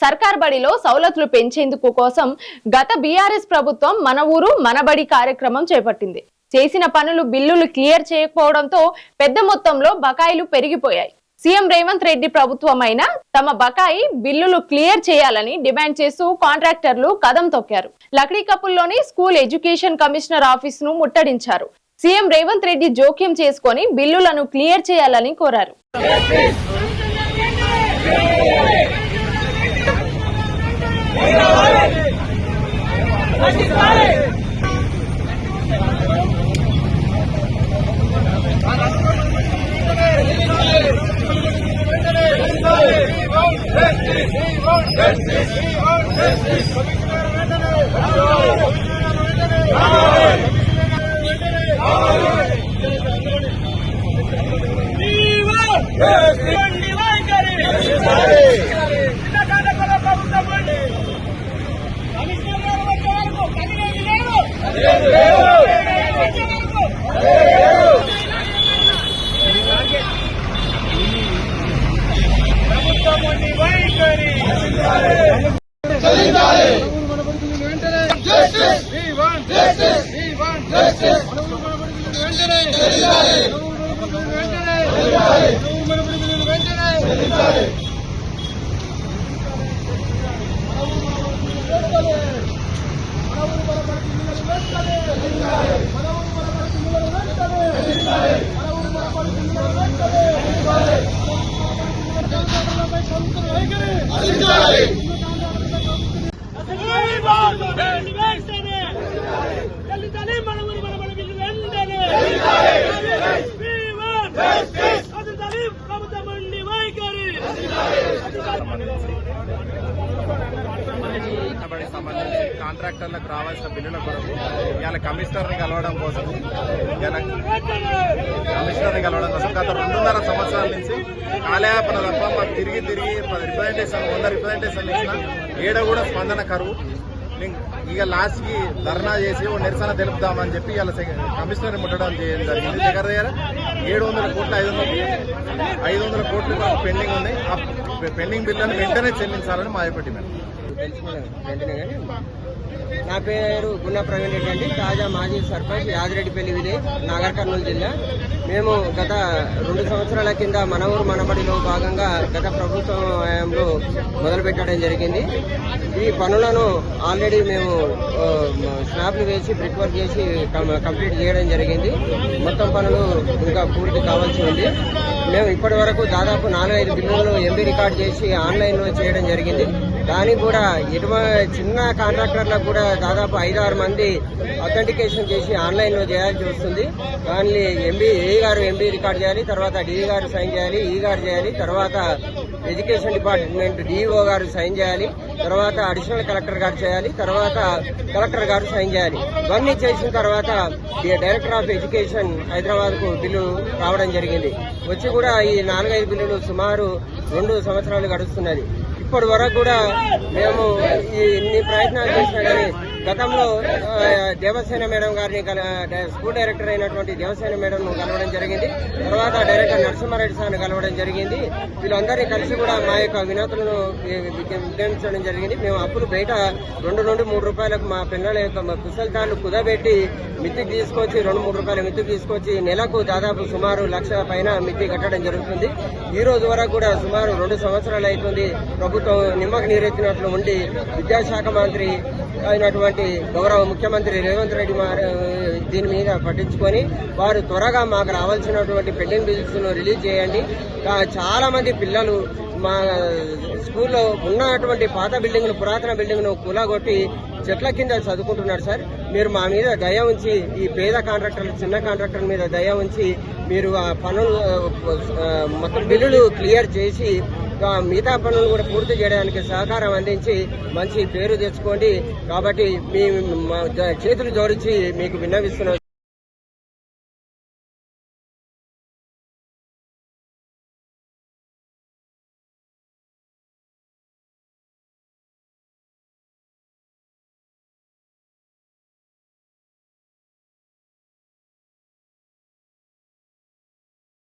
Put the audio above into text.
సర్కార్ బడిలో సౌలతులు పెంచేందుకు కోసం గత బీఆర్ఎస్ ప్రభుత్వం మన ఊరు మన బడి కార్యక్రమం చేపట్టింది. చేసిన పనులు బిల్లులు క్లియర్ చేయకపోవడంతో పెద్ద మొత్తంలో బకాయిలు పెరిగిపోయాయి. సీఎం రేవంత్ రెడ్డి ప్రభుత్వమైన తమ బకాయి బిల్లులు క్లియర్ చేయాలని డిమాండ్ చేస్తూ కాంట్రాక్టర్లు కదం తొక్కారు. లక్డీకపుల్లోని స్కూల్ ఎడ్యుకేషన్ కమిషనర్ ఆఫీస్ ను ముట్టడించారు. సీఎం రేవంత్ రెడ్డి జోక్యం చేసుకొని బిల్లులను క్లియర్ చేయాలని కోరారు. సంబంధించి కాంట్రాక్టర్లకు రావాల్సిన బిల్లుల కొరకు ఇవాళ కమిషనర్ని కలవడం కోసం గత 2.5 సంవత్సరాల నుంచి కాలయాపన తప్ప మాకు తిరిగి రిప్రజెంటేషన్ 100 రిప్రజెంటేషన్ ఇచ్చిన ఏడ కూడా స్పందన కరువు. ఇక లాస్ట్ కి ధర్నా చేసి ఓ నిరసన తెలుపుదామని చెప్పి ఇలా కమిషనర్ ముట్టడం చేయడం జరిగింది. దగ్గర దగ్గర 700 కోట్లు 500 కోట్లు పెండింగ్ ఉన్నాయి. ఆ పెండింగ్ బిల్లులను వెంటనే చెల్లించాలని మా యొక్క డిమాండ్. వెంటనే కానీ నా పేరు గున్నా ప్రవీణ్ రెడ్డి అండి. తాజా మాజీ సర్పంచ్ యాదిరెడ్డిపల్లి విలేజ్, నాగర్ కర్నూలు జిల్లా. మేము గత 2 సంవత్సరాల కింద మన ఊరు మనబడిలో భాగంగా గత ప్రభుత్వం హయాంలో మొదలుపెట్టడం జరిగింది. ఈ పనులను ఆల్రెడీ మేము స్లాబ్లు వేసి బ్రిక్ వర్క్ చేసి కంప్లీట్ చేయడం జరిగింది. మొత్తం పనులు ఇంకా పూర్తి కావాల్సి ఉంది. మేము ఇప్పటి వరకు దాదాపు 4-5 బిల్లులను ఎంబీ రికార్డ్ చేసి ఆన్లైన్లో చేయడం జరిగింది. దానికి కూడా చిన్న కాంట్రాక్టర్లకు కూడా దాదాపు 5-6 మంది అథెంటికేషన్ చేసి ఆన్లైన్లో చేయాల్సి వస్తుంది. దాన్ని ఏ గారు ఎంబీ రికార్డ్ చేయాలి, తర్వాత డిఈ గారు సైన్ చేయాలి, ఈ గారు చేయాలి, తర్వాత ఎడ్యుకేషన్ డిపార్ట్మెంట్ డిఈఓ గారు సైన్ చేయాలి, తర్వాత అడిషనల్ కలెక్టర్ గారు చేయాలి, తర్వాత కలెక్టర్ గారు సైన్ చేయాలి. ఇవన్నీ చేసిన తర్వాత డైరెక్టర్ ఆఫ్ ఎడ్యుకేషన్ హైదరాబాద్ కు బిల్లు రావడం జరిగింది. వచ్చి కూడా ఈ 4-5 బిల్లులు సుమారు 2 సంవత్సరాలు గడుస్తున్నది. ఇప్పటి వరకు కూడా మేము ఇన్ని ప్రయత్నాలు చేసినా కానీ గతంలో దేవసేన మేడం గారిని స్కూల్ డైరెక్టర్ అయినటువంటి దేవసేన మేడం కలవడం జరిగింది. తర్వాత డైరెక్టర్ నరసింహారెడ్డి సార్ని కలవడం జరిగింది. వీళ్ళందరినీ కలిసి కూడా మా యొక్క వినతులను విజ్ఞాపించడం జరిగింది. మేము అప్పులు బయట 2 నుండి 3 రూపాయలకు మా పిల్లల యొక్క కుశలతాలు కుదబెట్టి మిత్తికి తీసుకొచ్చి 2-3 రూపాయల మిత్తికి తీసుకొచ్చి నెలకు దాదాపు సుమారు 1 లక్ష పైన మిత్తి కట్టడం జరుగుతుంది. ఈ రోజు వరకు కూడా సుమారు 2 సంవత్సరాలు అవుతుంది. ప్రభుత్వం నిమ్మకు నీరెత్తినట్లు ఉండి విద్యాశాఖ మంత్రి అయినటువంటి గౌరవ ముఖ్యమంత్రి రేవంత్ రెడ్డి దీని మీద పట్టించుకొని వారు త్వరగా మాకు రావాల్సినటువంటి పెండింగ్ బిల్స్ ను రిలీజ్ చేయండి. చాలా మంది పిల్లలు మా స్కూల్లో ఉన్నటువంటి పాత బిల్డింగ్ పురాతన బిల్డింగ్ ను కూలగొట్టి చెట్ల కింద చదువుకుంటున్నారు సార్. మీరు మా మీద దయ ఉంచి ఈ పేద కాంట్రాక్టర్లు చిన్న కాంట్రాక్టర్ మీద దయ ఉంచి మీరు ఆ పనులు మొత్తం బిల్లులు క్లియర్ చేసి మిగతా పనులను కూడా పూర్తి చేయడానికి సహకారం అందించి మంచి పేరు తెచ్చుకోండి. కాబట్టి మీ చేతులు జోడించి మీకు విన్నవిస్తున్నాం.